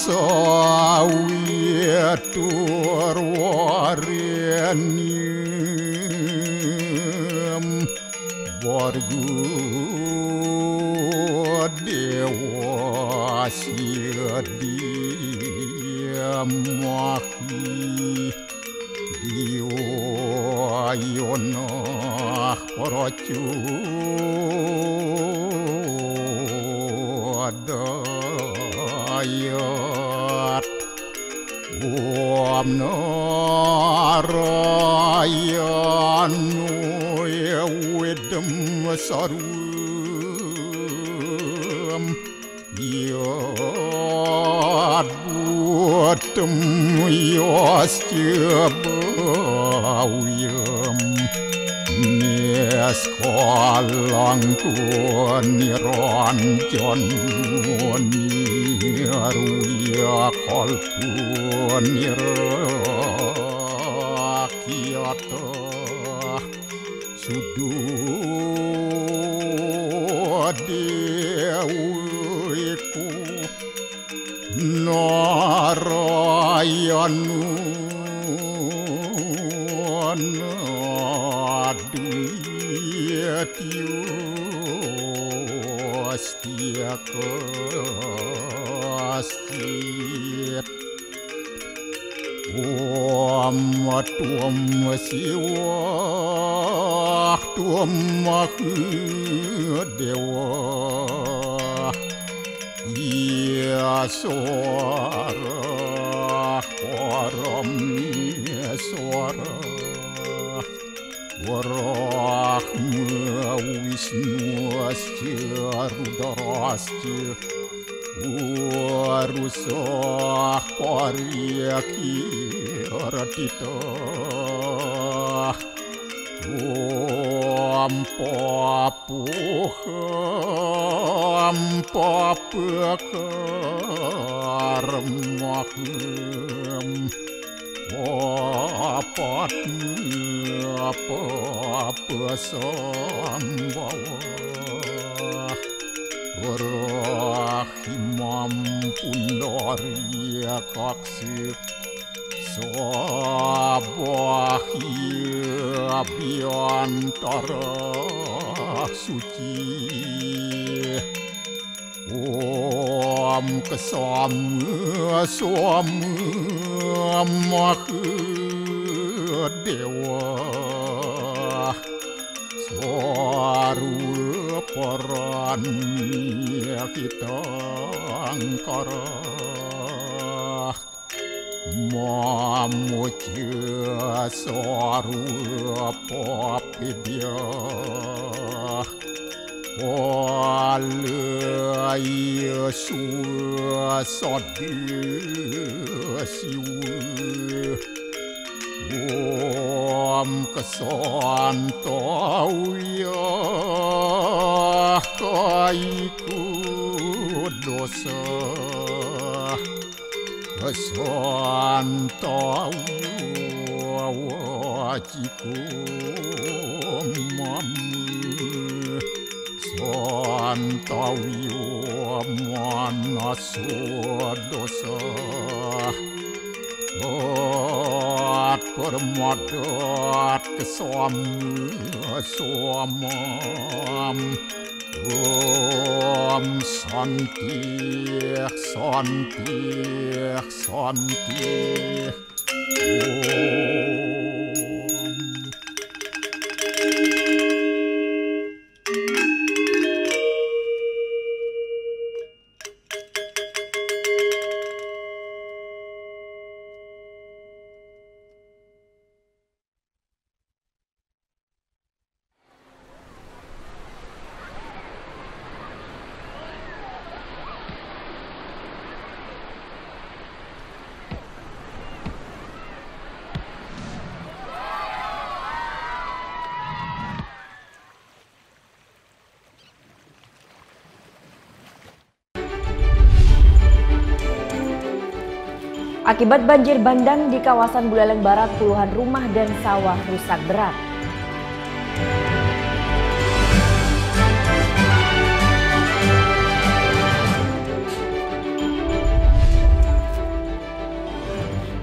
sawit warwarenim wargu dewa sidiamahi diwayonah paracu dayat Om narayanu wedem sarum yad buatem yasjabawiyam Niaskalang niranjan niruya kalpun nirakyata sududewiku narayanu Astia kastit tuam siwah tuam dewa iya suara param suara Warahma Wisnu asca Rudrasca Warusah Paryakiratita Om Papuham Papakarmaham apa sambawa rahimam pundaria kaksir sabahia biantara suci Om kesama dewa Swaru paranya kita angkara Mamuja swaru papidya Walaya suasadya siwa Om kesantauya kaiku dosa kesantauya wajiku mamu santauya manaswa dosa permadat kesamam Om santi Akibat banjir bandang di kawasan Buleleng Barat, puluhan rumah dan sawah rusak berat.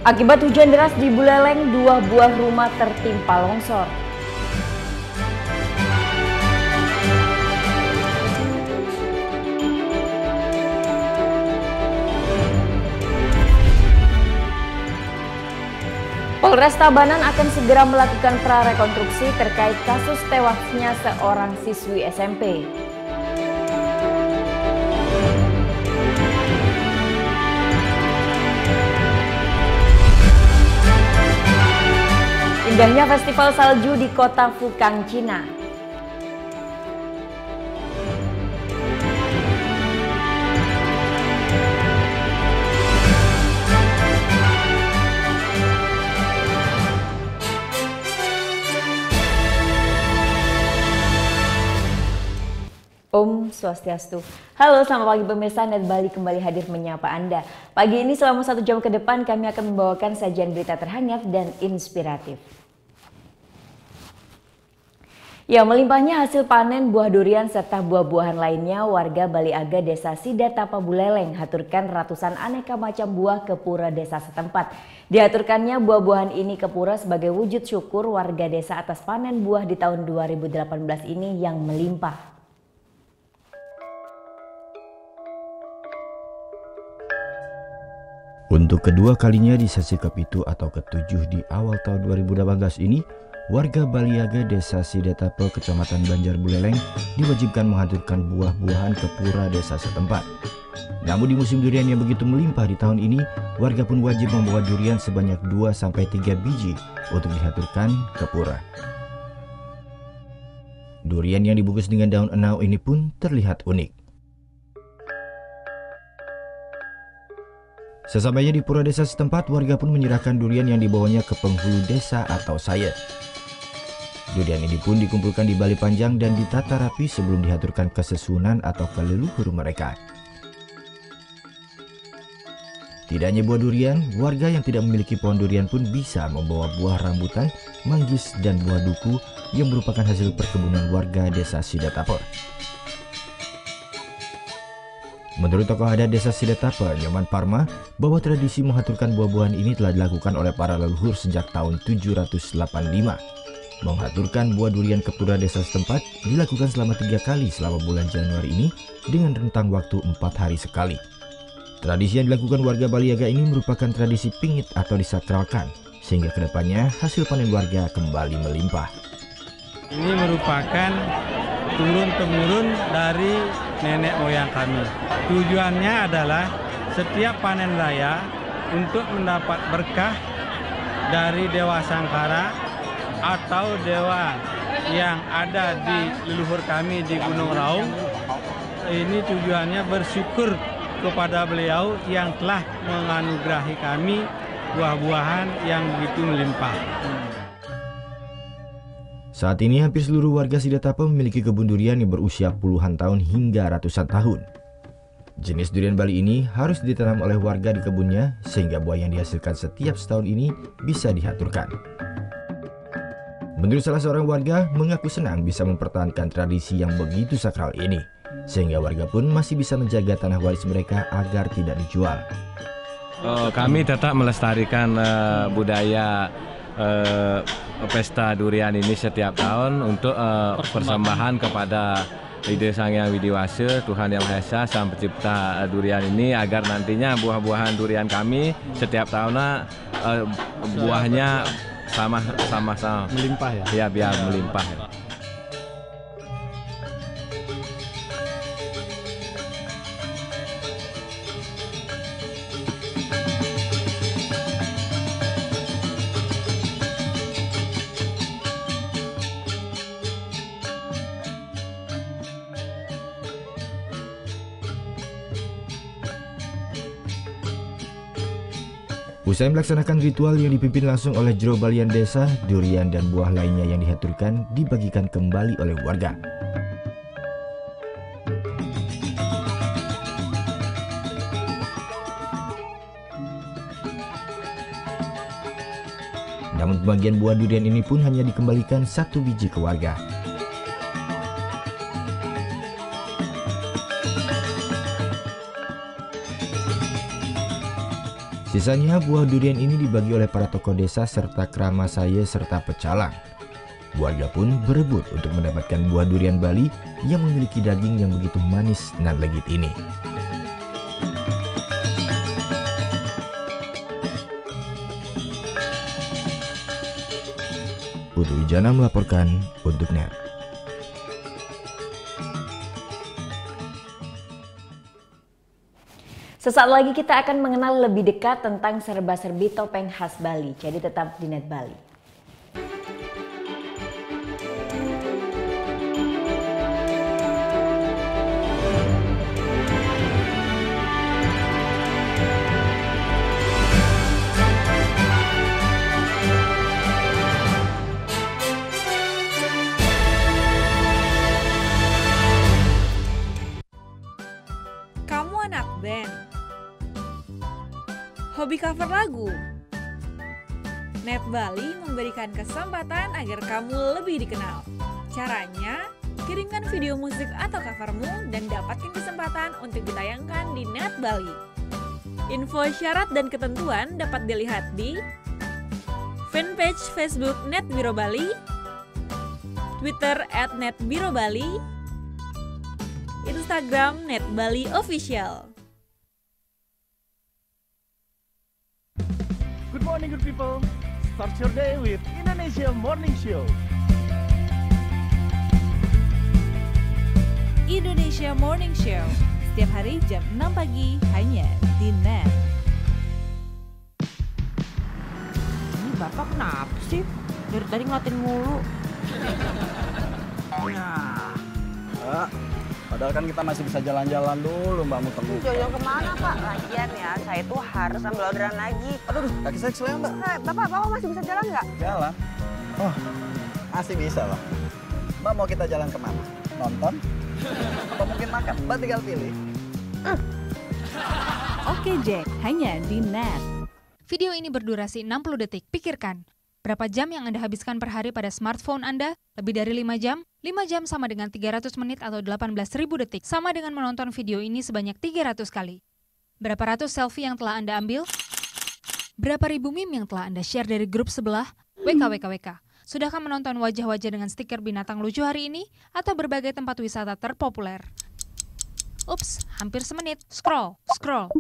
Akibat hujan deras di Buleleng, 2 buah rumah tertimpa longsor. Polres Tabanan akan segera melakukan prarekonstruksi terkait kasus tewasnya seorang siswi SMP. Indahnya festival salju di kota Fukang, Cina. Om Swastiastu. Halo, selamat pagi pemirsa, Net Bali kembali hadir menyapa Anda. Pagi ini selama 1 jam ke depan kami akan membawakan sajian berita terhangat dan inspiratif. Ya, melimpahnya hasil panen buah durian serta buah-buahan lainnya, warga Bali Aga Desa Sidatapa Buleleng haturkan ratusan aneka macam buah ke pura desa setempat. Diaturkannya buah-buahan ini ke pura sebagai wujud syukur warga desa atas panen buah di tahun 2018 ini yang melimpah. Untuk kedua kalinya di sesi ke-7 atau ke-7 di awal tahun 2018 ini, warga Baliaga Desa Sidatapa Kecamatan Banjar Buleleng diwajibkan menghaturkan buah-buahan ke pura desa setempat. Namun di musim durian yang begitu melimpah di tahun ini, warga pun wajib membawa durian sebanyak 2-3 biji untuk dihaturkan ke pura. Durian yang dibungkus dengan daun enau ini pun terlihat unik. Sesampainya di pura desa setempat, warga pun menyerahkan durian yang dibawanya ke penghulu desa atau saya. Durian ini pun dikumpulkan di bali panjang dan ditata rapi sebelum dihaturkan ke sesunan atau ke leluhur mereka. Tidak hanya buah durian, warga yang tidak memiliki pohon durian pun bisa membawa buah rambutan, manggis, dan buah duku yang merupakan hasil perkebunan warga desa Sidatapa. Menurut tokoh adat desa Sidatapa, Nyoman Parma, bahwa tradisi menghaturkan buah-buahan ini telah dilakukan oleh para leluhur sejak tahun 785. Menghaturkan buah durian ke pura desa setempat dilakukan selama 3 kali selama bulan Januari ini dengan rentang waktu 4 hari sekali. Tradisi yang dilakukan warga Baliaga ini merupakan tradisi pingit atau disakralkan, sehingga kedepannya hasil panen warga kembali melimpah. Ini merupakan turun-temurun dari nenek moyang kami. Tujuannya adalah setiap panen raya untuk mendapat berkah dari Dewa Sangkara atau dewa yang ada di leluhur kami di Gunung Raung. Ini tujuannya bersyukur kepada beliau yang telah menganugerahi kami buah-buahan yang begitu melimpah. Saat ini hampir seluruh warga Sidatapa memiliki kebun durian yang berusia puluhan tahun hingga ratusan tahun. Jenis durian Bali ini harus ditanam oleh warga di kebunnya sehingga buah yang dihasilkan setiap setahun ini bisa dihaturkan. Menurut salah seorang warga, mengaku senang bisa mempertahankan tradisi yang begitu sakral ini, sehingga warga pun masih bisa menjaga tanah waris mereka agar tidak dijual. Kami tetap melestarikan budaya pesta durian ini setiap tahun untuk persembahan kepada Ide Sang Hyang Widiwasa, Tuhan Yang Maha Esa, Sang Pencipta durian ini, agar nantinya buah-buahan durian kami setiap tahunnya buahnya sama-sama Melimpah ya? Ya, biar melimpah. Usai melaksanakan ritual yang dipimpin langsung oleh jero balian desa, durian dan buah lainnya yang dihaturkan dibagikan kembali oleh warga. Namun pembagian buah durian ini pun hanya dikembalikan 1 biji ke warga. Sisanya buah durian ini dibagi oleh para tokoh desa serta kerama saya serta pecalang. Warga pun berebut untuk mendapatkan buah durian Bali yang memiliki daging yang begitu manis dan legit ini. Putu Wijana melaporkan untuk NET. Sesaat lagi kita akan mengenal lebih dekat tentang serba-serbi topeng khas Bali. Jadi tetap di Net Bali. Kamu anak band? Hobi cover lagu? Net Bali memberikan kesempatan agar kamu lebih dikenal. Caranya, kirimkan video musik atau covermu dan dapatkan kesempatan untuk ditayangkan di Net Bali. Info syarat dan ketentuan dapat dilihat di fanpage Facebook Net Biro Bali, Twitter @netbirobali, Instagram Net Bali Official. Good morning, good people. Start your day with Indonesia Morning Show. Indonesia Morning Show setiap hari jam 6 pagi hanya di Net. Ini bapak kenapa sih? Dari tadi ngeliatin mulu. Padahal kan kita masih bisa jalan-jalan dulu, Mbak Muter. Jalan kemana Pak? Lagian ya, saya tuh harus ambil orderan lagi. Aduh, kaki saya keselnya, Mbak. Bapak masih bisa jalan nggak? Jalan. Oh, masih bisa, Mbak. Mbak mau kita jalan kemana? Nonton? Atau mungkin makan? Mbak tinggal pilih. Oke Jack, hanya di Net. Video ini berdurasi 60 detik. Pikirkan, berapa jam yang Anda habiskan per hari pada smartphone Anda? Lebih dari 5 jam? 5 jam sama dengan 300 menit atau 18.000 detik. Sama dengan menonton video ini sebanyak 300 kali. Berapa ratus selfie yang telah Anda ambil? Berapa ribu meme yang telah Anda share dari grup sebelah? WKWKWK. Sudahkah menonton wajah-wajah dengan stiker binatang lucu hari ini? Atau berbagai tempat wisata terpopuler? Ups, hampir semenit. Scroll,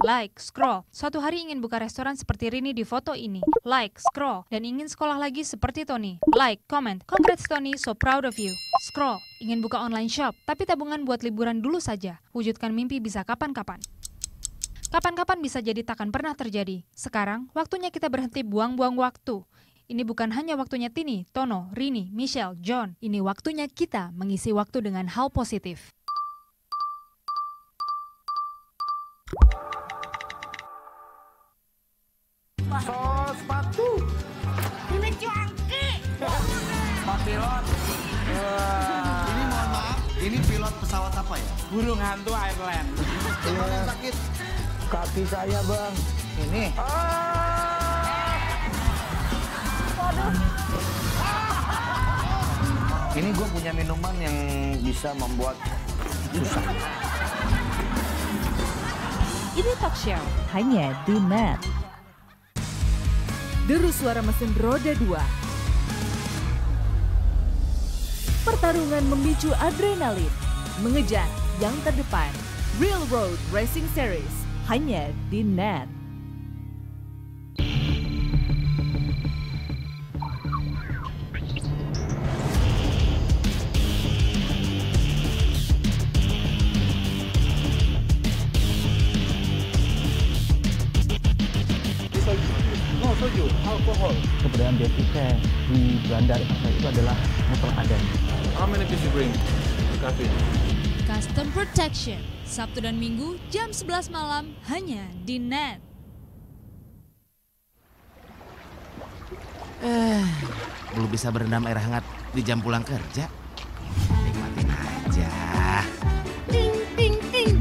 like, scroll. Suatu hari ingin buka restoran seperti Rini di foto ini. Like, scroll. Dan ingin sekolah lagi seperti Tony. Like, comment. Congrats Tony, so proud of you. Scroll. Ingin buka online shop, tapi tabungan buat liburan dulu saja. Wujudkan mimpi bisa kapan-kapan. Kapan-kapan bisa jadi takkan pernah terjadi. Sekarang, waktunya kita berhenti buang-buang waktu. Ini bukan hanya waktunya Tini, Tono, Rini, Michelle, John. Ini waktunya kita mengisi waktu dengan hal positif. Sepatu. Ini cuangki. Pak pilot. Ini mohon maaf, ini pilot pesawat apa ya? Burung hantu Ireland. Yang sakit? Kaki saya, Bang. Ini. Ini gue punya minuman yang bisa membuat susah. Ini talk show hanya di Net. Deru suara mesin roda 2. Pertarungan memicu adrenalin, mengejar yang terdepan. Real Road Racing Series hanya di Net. Keberadaan Dev Cukai di bandara itu adalah mutlak ada. How many pieces you bring to cafe? Custom Protection, Sabtu dan Minggu jam 11 malam hanya di Net. Belum bisa berendam air hangat di jam pulang kerja. Nikmatin aja. Ting ting ting.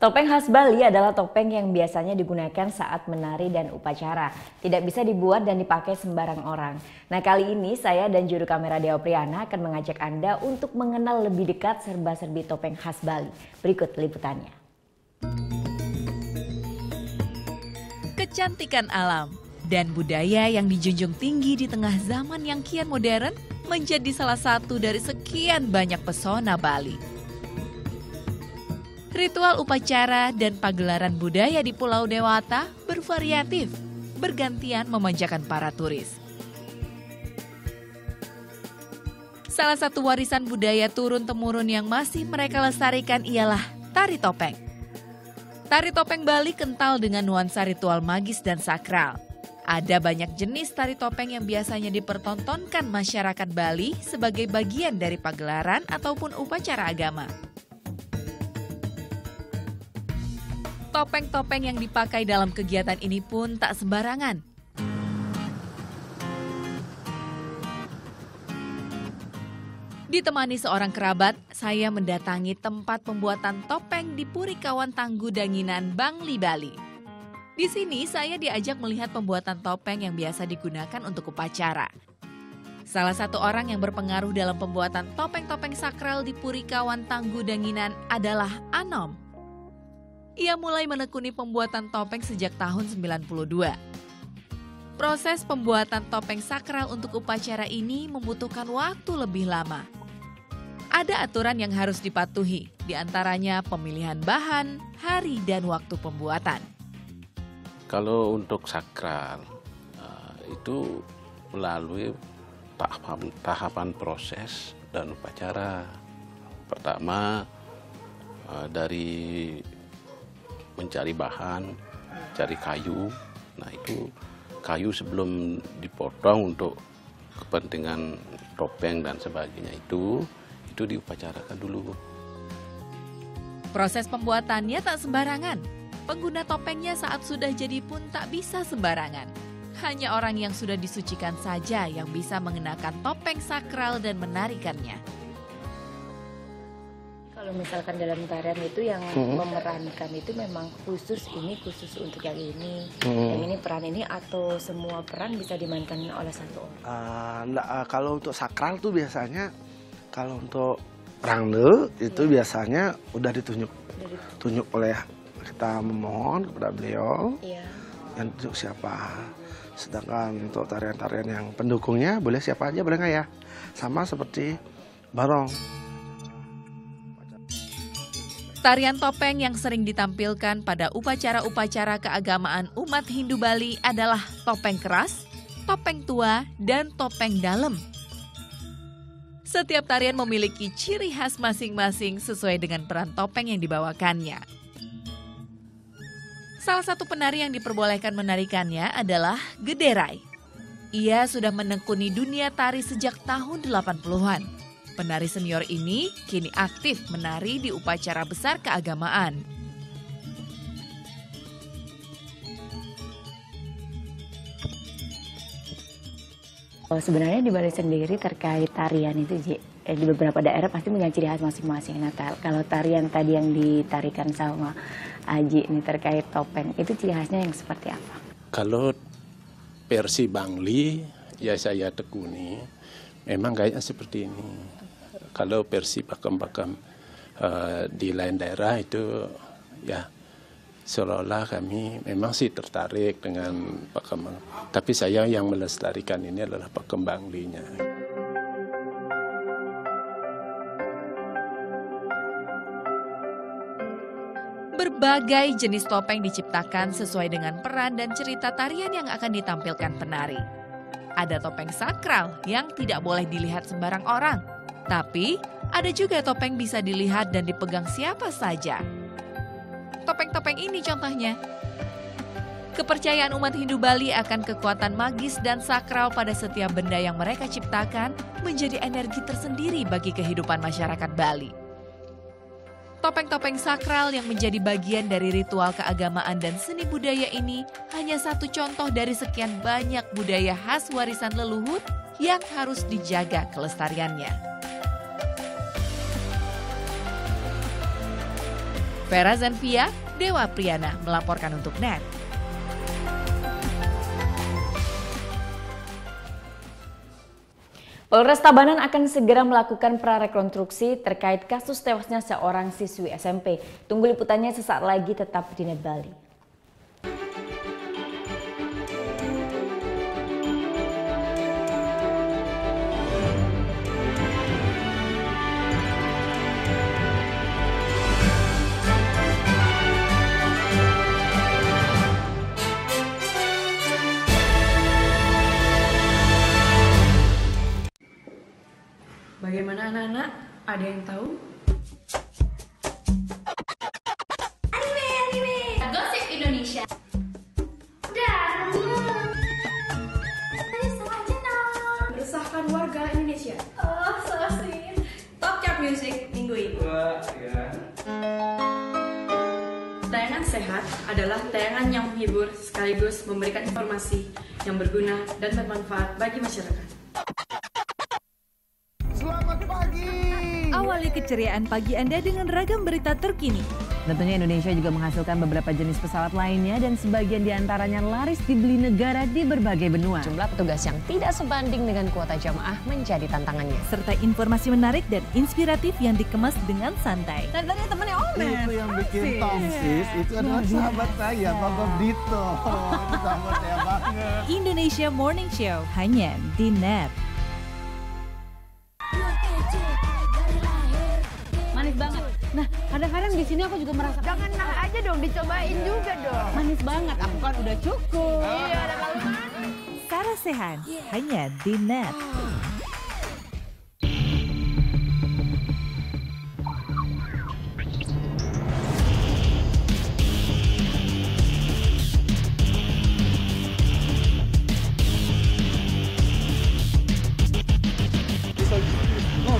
Topeng khas Bali adalah topeng yang biasanya digunakan saat menari dan upacara. Tidak bisa dibuat dan dipakai sembarang orang. Nah, kali ini saya dan juru kamera Deo Priana akan mengajak Anda untuk mengenal lebih dekat serba-serbi topeng khas Bali. Berikut liputannya. Kecantikan alam dan budaya yang dijunjung tinggi di tengah zaman yang kian modern menjadi salah satu dari sekian banyak pesona Bali. Ritual upacara dan pagelaran budaya di Pulau Dewata bervariatif, bergantian memanjakan para turis. Salah satu warisan budaya turun-temurun yang masih mereka lestarikan ialah tari topeng. Tari topeng Bali kental dengan nuansa ritual magis dan sakral. Ada banyak jenis tari topeng yang biasanya dipertontonkan masyarakat Bali sebagai bagian dari pagelaran ataupun upacara agama. Topeng-topeng yang dipakai dalam kegiatan ini pun tak sembarangan. Ditemani seorang kerabat, saya mendatangi tempat pembuatan topeng di Puri Kawan Tangguh Danginan, Bangli, Bali. Di sini saya diajak melihat pembuatan topeng yang biasa digunakan untuk upacara. Salah satu orang yang berpengaruh dalam pembuatan topeng-topeng sakral di Puri Kawan Tangguh Danginan adalah Anom. Ia mulai menekuni pembuatan topeng sejak tahun 92. Proses pembuatan topeng sakral untuk upacara ini membutuhkan waktu lebih lama. Ada aturan yang harus dipatuhi, diantaranya pemilihan bahan, hari, dan waktu pembuatan. Kalau untuk sakral, itu melalui tahapan proses dan upacara. Pertama, dari mencari bahan, cari kayu. Nah, itu kayu sebelum dipotong untuk kepentingan topeng dan sebagainya itu diupacarakan dulu. Proses pembuatannya tak sembarangan. Pengguna topengnya saat sudah jadi pun tak bisa sembarangan. Hanya orang yang sudah disucikan saja yang bisa mengenakan topeng sakral dan menarikannya. Kalau misalkan dalam tarian itu yang memerankan itu memang khusus untuk yang ini, yang ini peran ini, atau semua peran bisa dimainkan oleh satu orang? Kalau untuk sakral tuh biasanya, kalau untuk rangde itu biasanya udah ditunjuk oleh kita memohon kepada beliau yang tunjuk siapa. Sedangkan untuk tarian-tarian yang pendukungnya boleh siapa aja, boleh nggak ya? Sama seperti barong. Tarian topeng yang sering ditampilkan pada upacara-upacara keagamaan umat Hindu Bali adalah topeng keras, topeng tua, dan topeng dalam. Setiap tarian memiliki ciri khas masing-masing sesuai dengan peran topeng yang dibawakannya. Salah satu penari yang diperbolehkan menarikannya adalah Gederai. Ia sudah menekuni dunia tari sejak tahun 80-an. Penari senior ini kini aktif menari di upacara besar keagamaan. Sebenarnya di Bali sendiri terkait tarian itu, di beberapa daerah pasti punya ciri khas masing-masing. Nah, kalau tarian tadi yang ditarikan sama Aji ini terkait topeng, itu ciri khasnya yang seperti apa? Kalau versi Bangli, ya saya tekuni, memang kayaknya seperti ini. Kalau versi pakem-pakem di lain daerah itu ya seolah-olah kami memang sih tertarik dengan pakem. Tapi saya yang melestarikan ini adalah pakem Banglinya. Berbagai jenis topeng diciptakan sesuai dengan peran dan cerita tarian yang akan ditampilkan penari. Ada topeng sakral yang tidak boleh dilihat sembarang orang. Tapi, ada juga topeng bisa dilihat dan dipegang siapa saja. Topeng-topeng ini contohnya. Kepercayaan umat Hindu Bali akan kekuatan magis dan sakral pada setiap benda yang mereka ciptakan menjadi energi tersendiri bagi kehidupan masyarakat Bali. Topeng-topeng sakral yang menjadi bagian dari ritual keagamaan dan seni budaya ini hanya satu contoh dari sekian banyak budaya khas warisan leluhur yang harus dijaga kelestariannya. Vera Zanvia, Dewa Priyana melaporkan untuk NET. Polres Tabanan akan segera melakukan prarekonstruksi terkait kasus tewasnya seorang siswi SMP. Tunggu liputannya sesaat lagi, tetap di Net Bali. Bagaimana anak-anak? Ada yang tahu? Anime. Gosip Indonesia. Dan meresahkan warga Indonesia. Oh, so sweet. Top Chart Music minggu ini. Tayangan sehat adalah tayangan yang menghibur sekaligus memberikan informasi yang berguna dan bermanfaat bagi masyarakat. Awali keceriaan pagi Anda dengan ragam berita terkini. Tentunya Indonesia juga menghasilkan beberapa jenis pesawat lainnya dan sebagian diantaranya laris dibeli negara di berbagai benua. Jumlah petugas yang tidak sebanding dengan kuota jamaah menjadi tantangannya. Serta informasi menarik dan inspiratif yang dikemas dengan santai. Dan tadi temannya Omen. Itu yang bikin tongsis, itu adalah sahabat saya, Bapak Dito. Itu sahabat saya banget. Indonesia Morning Show hanya di NET. Manis banget. Nah, kadang-kadang di sini aku juga merasa jangan nah aja dong, dicobain juga dong. Manis banget. Aku kan udah cukup. Iya, ada maluan. Sarah Sehan hanya di NET.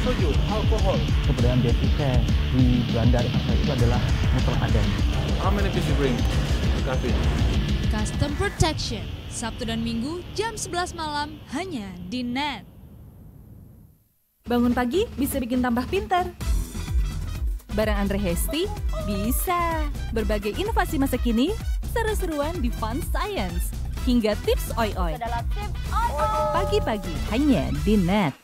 Soju, alkohol. Keberadaan Beefy di Belanda itu adalah mutlak ada. How many pieces you bring? Coffee. Custom Protection, Sabtu dan Minggu jam 11 malam hanya di NET. Bangun pagi bisa bikin tambah pintar. Barang Andre Hesti bisa. Berbagai inovasi masa kini, seru-seruan di Fun Science. Hingga tips oi-oi. Pagi-pagi hanya di NET.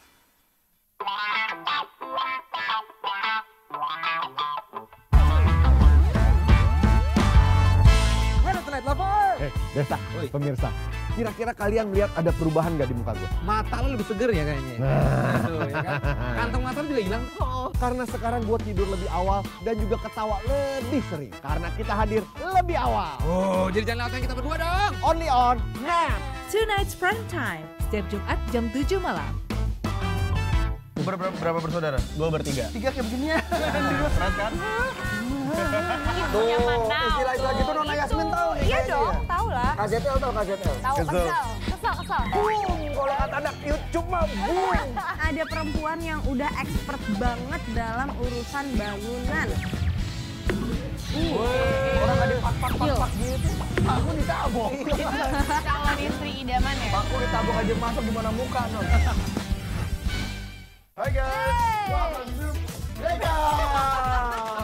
Desa, pemirsa, kira-kira kalian melihat ada perubahan nggak di muka gue? Mata lo lebih seger ya kayaknya. Aduh, ya kan? Kantong mata juga hilang. Karena sekarang gue tidur lebih awal dan juga ketawa lebih sering. Karena kita hadir lebih awal. Oh, jadi jangan lewatkan kita berdua dong. Only on NET. Tonight's Prime Time, setiap Jumat jam 7 malam. Berapa bersaudara? Gue bertiga. Tiga kayak begini ya. Keren kan? Tuh, istilah-istilah gitu Nona Yasmin tahu nih. Iya dong, tahu lah. KZL tahu KZL? Tahu, kesel. Kalau kata anak YouTube mah boom. Ada perempuan yang udah expert banget dalam urusan bangunan. Orang ada pak gitu. Aku ditabok. Calon istri idaman ya. Aku ditabok aja masuk gimana muka non. Hai guys, welcome to Mega.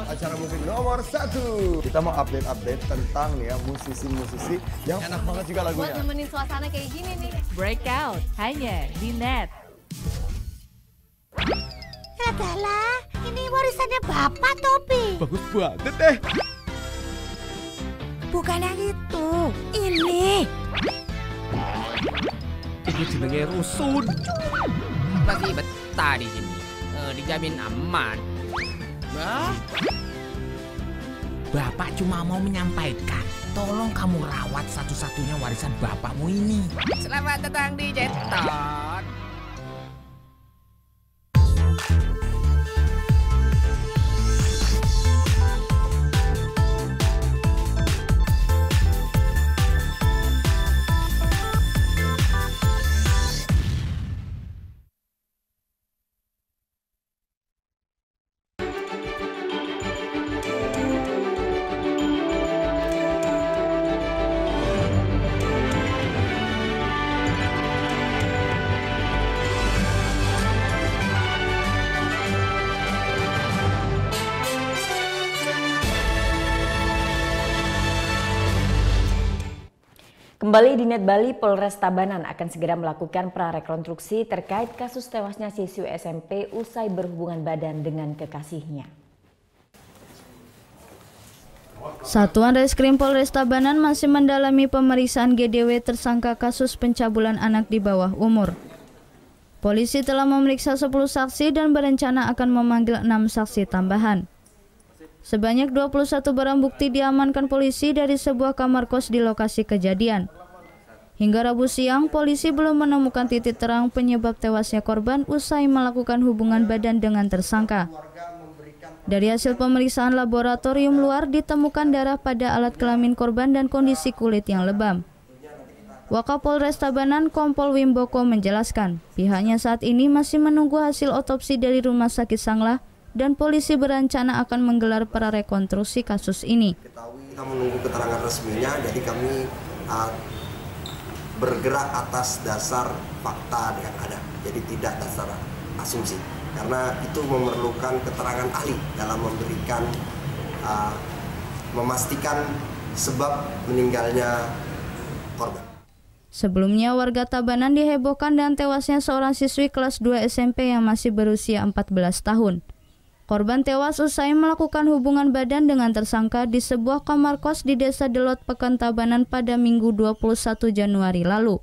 Acara musik nomor 1. Kita mau update tentang nih ya musisi-musisi yang enak banget juga lagunya. Buat nemenin suasana kayak gini nih. Breakout hanya di NET. Adalah, ini warisannya Bapak Topi. Bagus banget deh. Bukan yang itu, ini. Ini jenenge rusun. Masih betah di sini. Dijamin aman. Bapak cuma mau menyampaikan, tolong kamu rawat satu-satunya warisan bapakmu ini. Selamat datang di Jeton. Kembali di Net Bali, Polres Tabanan akan segera melakukan prarekonstruksi terkait kasus tewasnya siswi SMP usai berhubungan badan dengan kekasihnya. Satuan Reskrim Polres Tabanan masih mendalami pemeriksaan GDW tersangka kasus pencabulan anak di bawah umur. Polisi telah memeriksa 10 saksi dan berencana akan memanggil 6 saksi tambahan. Sebanyak 21 barang bukti diamankan polisi dari sebuah kamar kos di lokasi kejadian. Hingga Rabu siang, polisi belum menemukan titik terang penyebab tewasnya korban usai melakukan hubungan badan dengan tersangka. Dari hasil pemeriksaan laboratorium luar ditemukan darah pada alat kelamin korban dan kondisi kulit yang lebam. Wakapolres Tabanan Kompol Wimboko menjelaskan, pihaknya saat ini masih menunggu hasil otopsi dari Rumah Sakit Sanglah dan polisi berencana akan menggelar prarekonstruksi kasus ini. Kita menunggu keterangan resminya, jadi kami bergerak atas dasar fakta yang ada, jadi tidak dasar asumsi. Karena itu memerlukan keterangan ahli dalam memberikan, memastikan sebab meninggalnya korban. Sebelumnya warga Tabanan dihebohkan dan tewasnya seorang siswi kelas 2 SMP yang masih berusia 14 tahun. Korban tewas usai melakukan hubungan badan dengan tersangka di sebuah kamar kos di Desa Delot, Pekan Tabanan pada Minggu 21 Januari lalu.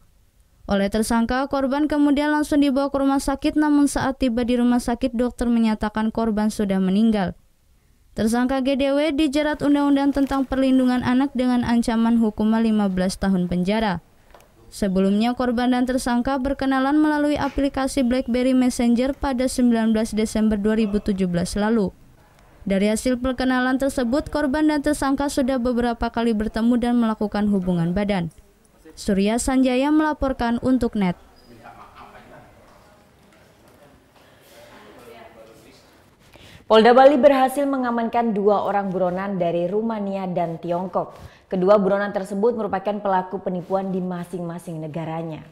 Oleh tersangka, korban kemudian langsung dibawa ke rumah sakit, namun saat tiba di rumah sakit dokter menyatakan korban sudah meninggal. Tersangka GDW dijerat Undang-Undang tentang Perlindungan Anak dengan ancaman hukuman 15 tahun penjara. Sebelumnya, korban dan tersangka berkenalan melalui aplikasi BlackBerry Messenger pada 19 Desember 2017 lalu. Dari hasil perkenalan tersebut, korban dan tersangka sudah beberapa kali bertemu dan melakukan hubungan badan. Surya Sanjaya melaporkan untuk NET. Polda Bali berhasil mengamankan 2 orang buronan dari Rumania dan Tiongkok. Kedua buronan tersebut merupakan pelaku penipuan di masing-masing negaranya.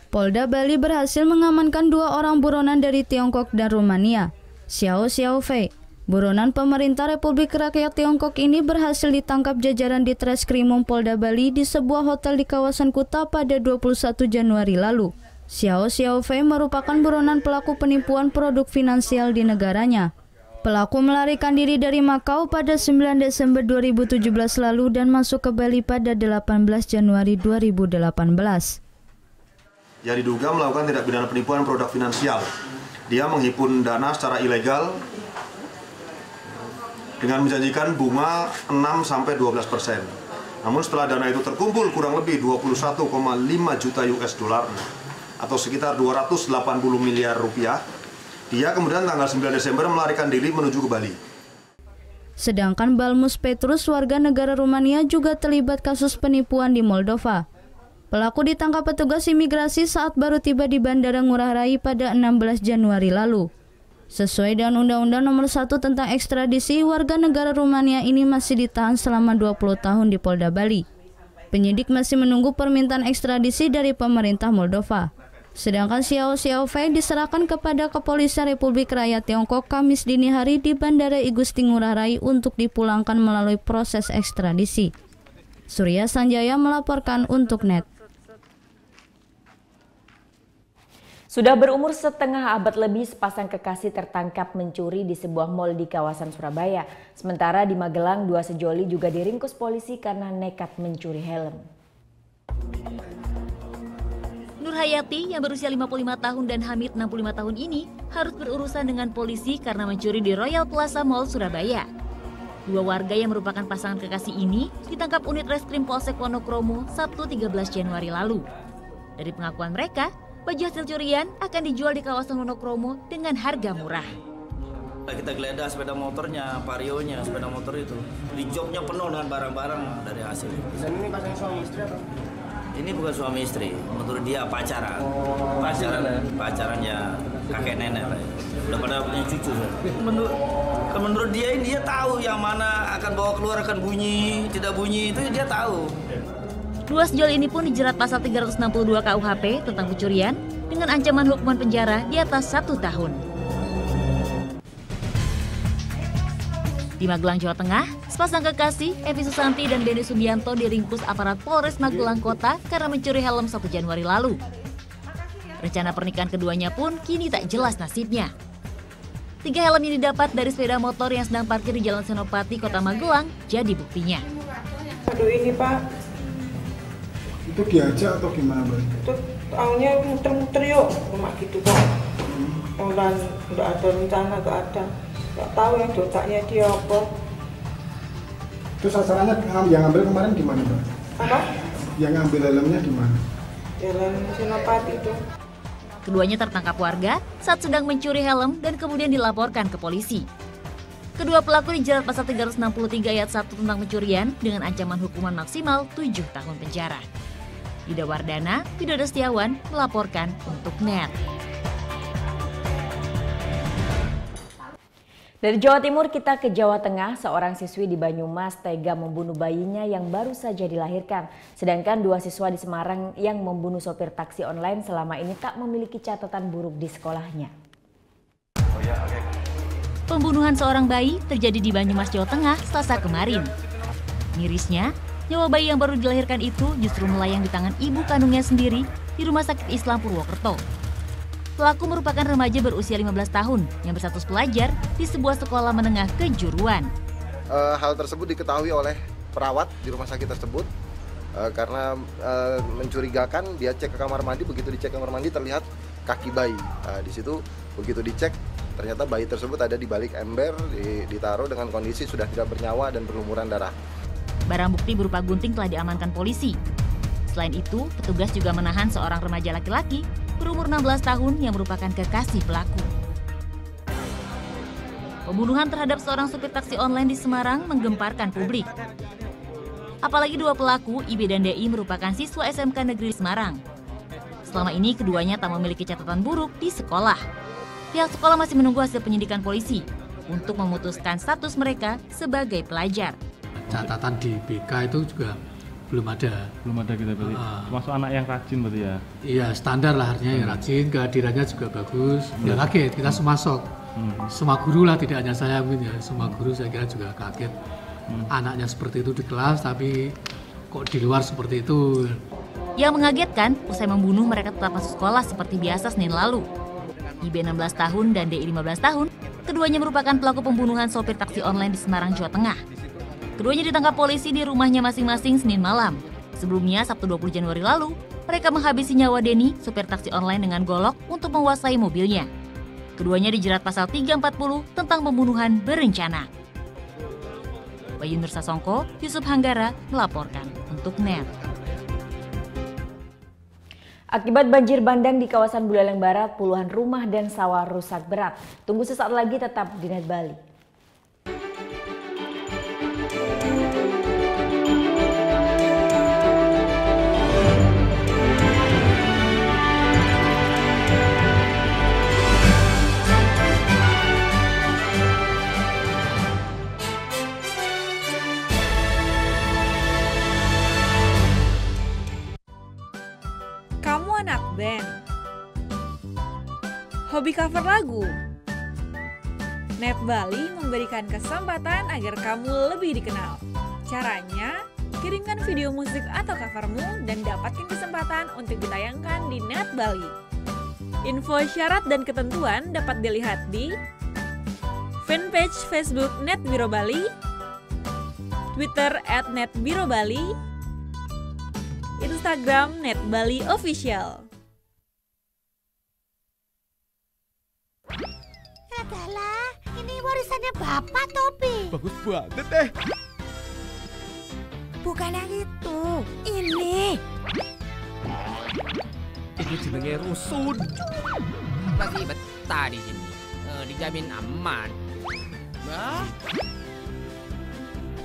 Polda Bali berhasil mengamankan 2 orang buronan dari Tiongkok dan Rumania. Xiao Xiaofei, buronan pemerintah Republik Rakyat Tiongkok ini berhasil ditangkap jajaran Ditreskrimum Polda Bali di sebuah hotel di kawasan Kuta pada 21 Januari lalu. Xiao Xiaofei merupakan buronan pelaku penipuan produk finansial di negaranya. Pelaku melarikan diri dari Makau pada 9 Desember 2017 lalu dan masuk ke Bali pada 18 Januari 2018. Dia diduga melakukan tindak pidana penipuan produk finansial. Dia menghimpun dana secara ilegal dengan menjanjikan bunga 6-12%. Namun setelah dana itu terkumpul kurang lebih 21,5 juta US dollar atau sekitar 280 miliar rupiah, dia kemudian tanggal 9 Desember melarikan diri menuju ke Bali. Sedangkan Balmus Petrus, warga negara Rumania, juga terlibat kasus penipuan di Moldova. Pelaku ditangkap petugas imigrasi saat baru tiba di Bandara Ngurah Rai pada 16 Januari lalu. Sesuai dengan Undang-Undang Nomor 1 tentang ekstradisi, warga negara Rumania ini masih ditahan selama 20 tahun di Polda Bali. Penyidik masih menunggu permintaan ekstradisi dari pemerintah Moldova. Sedangkan Xiao Xiaofei diserahkan kepada Kepolisian Republik Rakyat Tiongkok Kamis dini hari di Bandara I Gusti Ngurah Rai untuk dipulangkan melalui proses ekstradisi. Surya Sanjaya melaporkan untuk NET. Sudah berumur setengah abad lebih, sepasang kekasih tertangkap mencuri di sebuah mal di kawasan Surabaya. Sementara di Magelang, 2 sejoli juga diringkus polisi karena nekat mencuri helm. Nur Hayati yang berusia 55 tahun dan Hamid 65 tahun ini harus berurusan dengan polisi karena mencuri di Royal Plaza Mall Surabaya. 2 warga yang merupakan pasangan kekasih ini ditangkap unit reskrim Polsek Wonokromo Sabtu 13 Januari lalu. Dari pengakuan mereka, baju hasil curian akan dijual di kawasan Wonokromo dengan harga murah. Kita geledah sepeda motornya, varionya, sepeda motor itu. Di joknya penuh dengan barang-barang dari hasil. Dan ini pasangan suami istri atau? Ini bukan suami istri, menurut dia pacaran. Pacarannya kakek nenek lah. Udah pada punya cucu. Menurut dia ini dia tahu yang mana akan bawa keluar akan bunyi, tidak bunyi itu dia tahu. 2 sejoli ini pun dijerat pasal 362 KUHP tentang pencurian dengan ancaman hukuman penjara di atas 1 tahun. Di Magelang, Jawa Tengah, sepasang kekasih, Evi Susanti dan Benny Subianto diringkus aparat Polres Magelang Kota karena mencuri helm 1 Januari lalu. Rencana pernikahan keduanya pun kini tak jelas nasibnya. 3 helm yang didapat dari sepeda motor yang sedang parkir di Jalan Senopati, Kota Magelang, jadi buktinya. Aduh ini Pak. Itu diajak atau gimana Mbak? Itu tahunya muter-muter yuk, cuma gitu Pak. Dan nggak ada rencana, nggak ada. Nggak tahu yang otaknya dia apa. Itu sasarannya yang ngambil kemarin di mana Mbak? Apa? Yang ngambil helmnya di mana? Jalan Senopati itu. Keduanya tertangkap warga saat sedang mencuri helm dan kemudian dilaporkan ke polisi. Kedua pelaku dijerat pasal 363 ayat 1 tentang pencurian dengan ancaman hukuman maksimal 7 tahun penjara. Ida Wardana, Widodo Setiawan melaporkan untuk NET. Dari Jawa Timur kita ke Jawa Tengah, seorang siswi di Banyumas tega membunuh bayinya yang baru saja dilahirkan. Sedangkan 2 siswa di Semarang yang membunuh sopir taksi online selama ini tak memiliki catatan buruk di sekolahnya. Pembunuhan seorang bayi terjadi di Banyumas, Jawa Tengah, Selasa kemarin. Mirisnya, nyawa bayi yang baru dilahirkan itu justru melayang di tangan ibu kandungnya sendiri di Rumah Sakit Islam Purwokerto. Pelaku merupakan remaja berusia 15 tahun yang berstatus pelajar di sebuah sekolah menengah kejuruan. Hal tersebut diketahui oleh perawat di rumah sakit tersebut karena mencurigakan. Dia cek ke kamar mandi, begitu dicek kamar mandi terlihat kaki bayi. Di situ begitu dicek ternyata bayi tersebut ada di balik ember, ditaruh dengan kondisi sudah tidak bernyawa dan berlumuran darah. Barang bukti berupa gunting telah diamankan polisi. Selain itu, petugas juga menahan seorang remaja laki-laki berumur 16 tahun yang merupakan kekasih pelaku. Pembunuhan terhadap seorang supir taksi online di Semarang menggemparkan publik. Apalagi 2 pelaku, IB dan DI, merupakan siswa SMK Negeri Semarang. Selama ini keduanya tak memiliki catatan buruk di sekolah. Pihak sekolah masih menunggu hasil penyidikan polisi untuk memutuskan status mereka sebagai pelajar. Catatan di BK itu juga belum ada kita berarti. Termasuk anak yang rajin berarti ya? Iya, standar lah artinya yang rajin, kehadirannya juga bagus. Ya kaget, kita semua sok. Semua guru lah, tidak hanya saya mungkin ya. Semua guru saya kira juga kaget. Anaknya seperti itu di kelas, tapi kok di luar seperti itu. Yang mengagetkan, usai membunuh mereka tetap masuk sekolah seperti biasa Senin lalu. IB 16 tahun dan DI 15 tahun, keduanya merupakan pelaku pembunuhan sopir taksi online di Semarang, Jawa Tengah. Keduanya ditangkap polisi di rumahnya masing-masing Senin malam. Sebelumnya, Sabtu 20 Januari lalu, mereka menghabisi nyawa Denny, supir taksi online dengan golok untuk menguasai mobilnya. Keduanya dijerat pasal 340 tentang pembunuhan berencana. Bayu Nur Sasongko, Yusuf Hanggara melaporkan untuk NET. Akibat banjir bandang di kawasan Buleleng Barat, puluhan rumah dan sawah rusak berat. Tunggu sesaat lagi, tetap di NET Bali. Kamu anak band? Hobi cover lagu? NET Bali memberikan kesempatan agar kamu lebih dikenal. Caranya, kirimkan video musik atau covermu dan dapatkan kesempatan untuk ditayangkan di NET Bali. Info syarat dan ketentuan dapat dilihat di fanpage Facebook NET Biro Bali, Twitter @NETBiroBali, Instagram NET Bali Official. Adalah, ini warisannya Bapak Topi. Bagus banget deh. Bukan yang itu, ini. Ini jenenge rusun. Masih betah di sini. Dijamin aman.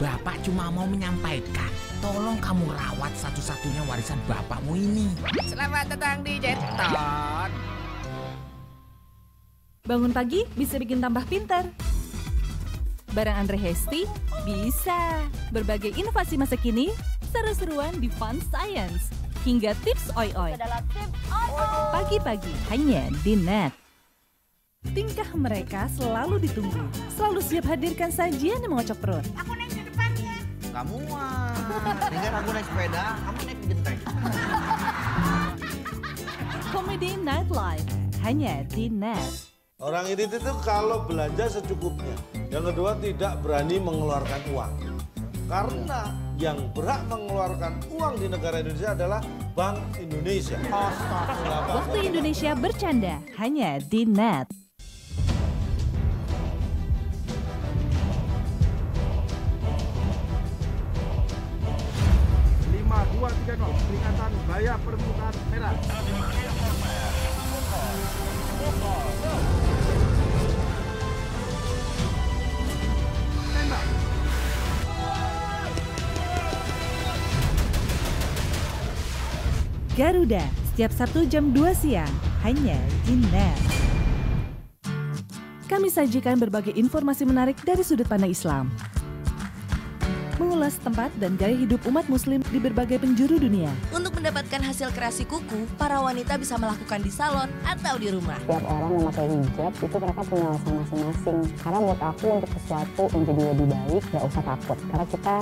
Bapak cuma mau menyampaikan, tolong kamu rawat satu-satunya warisan bapakmu ini. Selamat datang di Jeton. Bangun pagi bisa bikin tambah pintar. Bareng Andre Hesti bisa. Berbagai inovasi masa kini, seru-seruan di Fun Science. Hingga tips oi-oi. Pagi-pagi hanya di NET. Tingkah mereka selalu ditunggu, selalu siap hadirkan sajian yang mengocok perut. Aku naik di depannya. Kamu dengan aku naik sepeda, kamu naik genteng. Komedi Nightlife hanya di Net. Orang ini itu kalau belanja secukupnya. Yang kedua tidak berani mengeluarkan uang. Karena yang berhak mengeluarkan uang di negara Indonesia adalah Bank Indonesia. Waktu Indonesia bercanda hanya di Net. 5, 2, 3, 0. Peringatan bahaya permukaan merah. Tembak. Garuda, setiap Sabtu jam 2 siang, hanya di Net. Kami sajikan berbagai informasi menarik dari sudut pandang Islam. Mengulas tempat dan gaya hidup umat muslim di berbagai penjuru dunia. Untuk mendapatkan hasil kreasi kuku, para wanita bisa melakukan di salon atau di rumah. Setiap orang memakai hijab, itu mereka punya alasan masing-masing. Karena menurut aku untuk sesuatu menjadi lebih baik, gak usah takut. Karena kita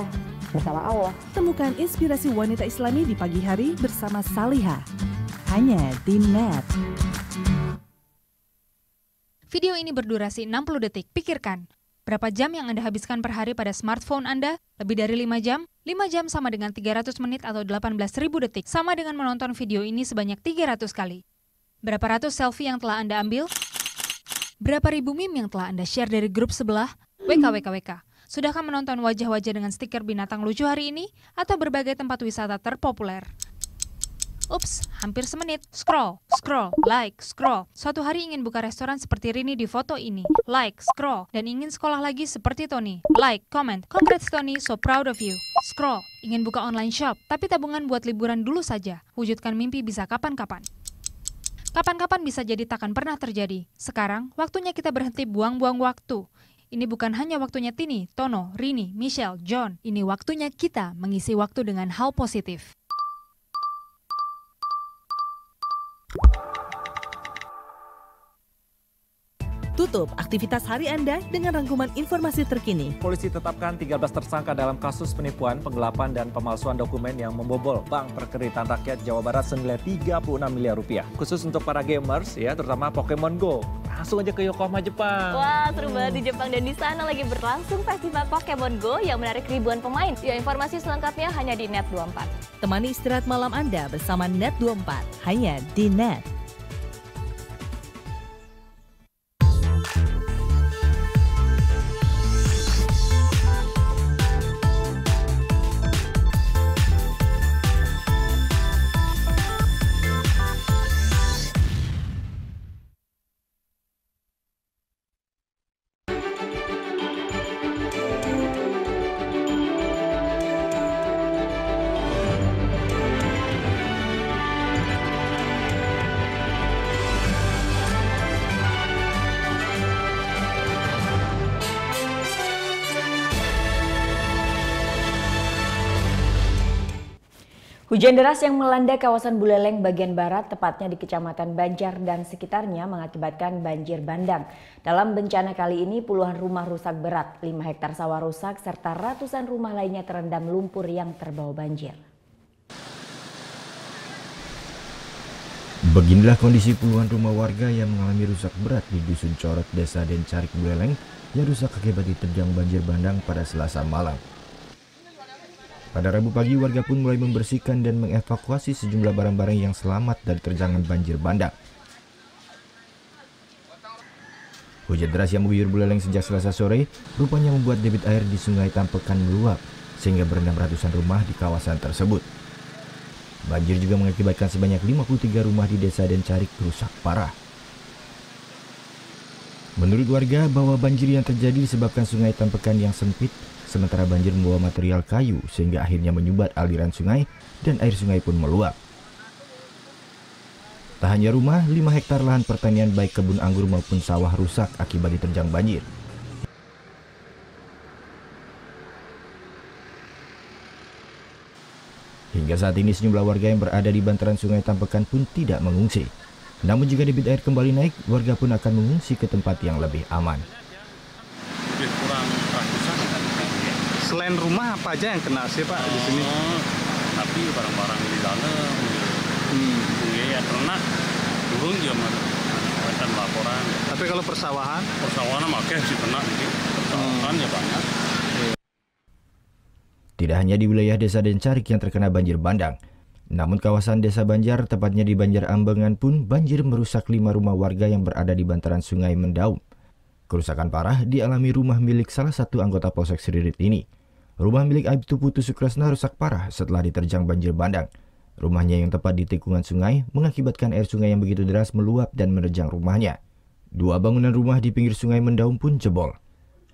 bersama Allah. Temukan inspirasi wanita Islami di pagi hari bersama Salihah. Hanya di Net. Video ini berdurasi 60 detik. Pikirkan, berapa jam yang Anda habiskan per hari pada smartphone Anda? Lebih dari 5 jam? 5 jam sama dengan 300 menit atau 18.000 detik. Sama dengan menonton video ini sebanyak 300 kali. Berapa ratus selfie yang telah Anda ambil? Berapa ribu meme yang telah Anda share dari grup sebelah? WKWKWK. Sudahkah menonton wajah-wajah dengan stiker binatang lucu hari ini? Atau berbagai tempat wisata terpopuler? Ups, hampir semenit. Scroll, scroll, like, scroll. Suatu hari ingin buka restoran seperti Rini di foto ini. Like, scroll. Dan ingin sekolah lagi seperti Tony. Like, comment. Congrats Tony, so proud of you. Scroll. Ingin buka online shop, tapi tabungan buat liburan dulu saja. Wujudkan mimpi bisa kapan-kapan. Kapan-kapan bisa jadi takkan pernah terjadi. Sekarang, waktunya kita berhenti buang-buang waktu. Ini bukan hanya waktunya Tini, Tono, Rini, Michelle, John. Ini waktunya kita mengisi waktu dengan hal positif. Tutup aktivitas hari Anda dengan rangkuman informasi terkini. Polisi tetapkan 13 tersangka dalam kasus penipuan, penggelapan, dan pemalsuan dokumen yang membobol Bank Perkreditan Rakyat Jawa Barat senilai 36 miliar rupiah. Khusus untuk para gamers, ya, terutama Pokemon Go. Langsung aja ke Yokohama, Jepang. Wah, seru banget di Jepang, dan di sana lagi berlangsung festival Pokemon Go yang menarik ribuan pemain. Ya, informasi selengkapnya hanya di Net 24. Temani istirahat malam Anda bersama Net 24, hanya di Net. Hujan deras yang melanda kawasan Buleleng bagian barat, tepatnya di Kecamatan Banjar dan sekitarnya, mengakibatkan banjir bandang. Dalam bencana kali ini puluhan rumah rusak berat, 5 hektar sawah rusak, serta ratusan rumah lainnya terendam lumpur yang terbawa banjir. Beginilah kondisi puluhan rumah warga yang mengalami rusak berat di Dusun Corot, Desa Dencarik, Buleleng, yang rusak akibat diterjang banjir bandang pada Selasa malam. Pada Rabu pagi, warga pun mulai membersihkan dan mengevakuasi sejumlah barang-barang yang selamat dari terjangan banjir bandang. Hujan deras yang mengguyur Buleleng sejak Selasa sore rupanya membuat debit air di Sungai Tampekan meluap, sehingga berendam ratusan rumah di kawasan tersebut. Banjir juga mengakibatkan sebanyak 53 rumah di Desa Dencarik rusak parah. Menurut warga, bahwa banjir yang terjadi disebabkan Sungai Tampekan yang sempit, sementara banjir membawa material kayu sehingga akhirnya menyumbat aliran sungai dan air sungai pun meluap. Tak hanya rumah, 5 hektar lahan pertanian baik kebun anggur maupun sawah rusak akibat diterjang banjir. Hingga saat ini sejumlah warga yang berada di bantaran Sungai Tampekan pun tidak mengungsi. Namun jika debit air kembali naik, warga pun akan mengungsi ke tempat yang lebih aman. Kurang ratusan. Selain rumah apa aja yang kena sih Pak di sini? Tapi barang-barang di dalam, ya ternak, turun juga macam laporan. Tapi kalau persawahan? Persawahan makanya sih ternak ini, persawahan ya banyak. Tidak hanya di wilayah Desa Dencarik yang terkena banjir bandang, namun kawasan Desa Banjar, tepatnya di Banjar Ambengan pun banjir merusak 5 rumah warga yang berada di bantaran Sungai Mendaum. Kerusakan parah dialami rumah milik salah satu anggota Polsek Sririt ini. Rumah milik Aibtu Putu Sukresna rusak parah setelah diterjang banjir bandang. Rumahnya yang tepat di tikungan sungai mengakibatkan air sungai yang begitu deras meluap dan menerjang rumahnya. 2 bangunan rumah di pinggir Sungai Mendaum pun jebol.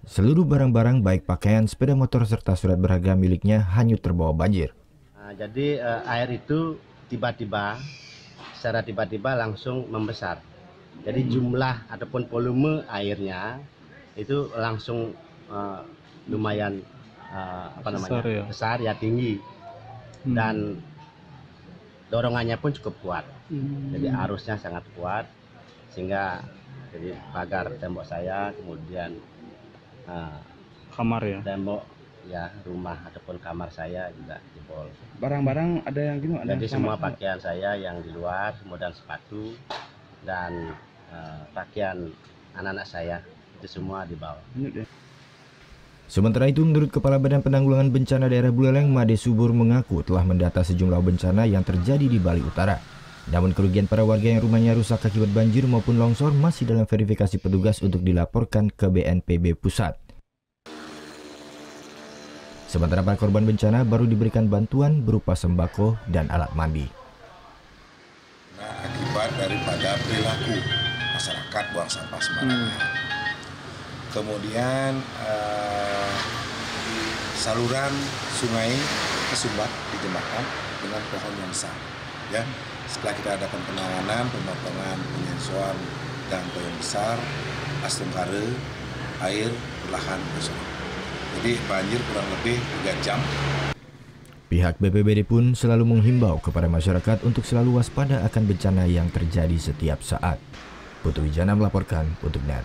Seluruh barang-barang baik pakaian, sepeda motor serta surat berharga miliknya hanyut terbawa banjir. Nah, jadi air itu secara tiba-tiba langsung membesar. Jadi jumlah ataupun volume airnya itu langsung lumayan besar ya, tinggi, dan dorongannya pun cukup kuat. Jadi arusnya sangat kuat sehingga jadi pagar tembok saya, kemudian kamar ya, tembok ya rumah ataupun kamar saya juga jebol. Barang-barang ada yang gimana? Jadi semua pakaian saya yang di luar, kemudian sepatu dan pakaian anak-anak saya itu semua dibawa. Sementara itu, menurut Kepala Badan Penanggulangan Bencana Daerah Buleleng, Made Subur mengaku telah mendata sejumlah bencana yang terjadi di Bali Utara. Namun kerugian para warga yang rumahnya rusak akibat banjir maupun longsor masih dalam verifikasi petugas untuk dilaporkan ke BNPB Pusat. Sementara para korban bencana baru diberikan bantuan berupa sembako dan alat mandi. Akibat daripada perilaku masyarakat buang sampah sembarangan. Kemudian saluran sungai kesumbat dijembatan dengan pohon yang besar. Ya. Setelah kita adakan penanganan, pemotongan, penyensuan, dan pohon besar, astungkare, air perlahan bersurut. Jadi banjir kurang lebih 3 jam. Pihak BPBD pun selalu menghimbau kepada masyarakat untuk selalu waspada akan bencana yang terjadi setiap saat. Putu Wijana melaporkan untuk NET.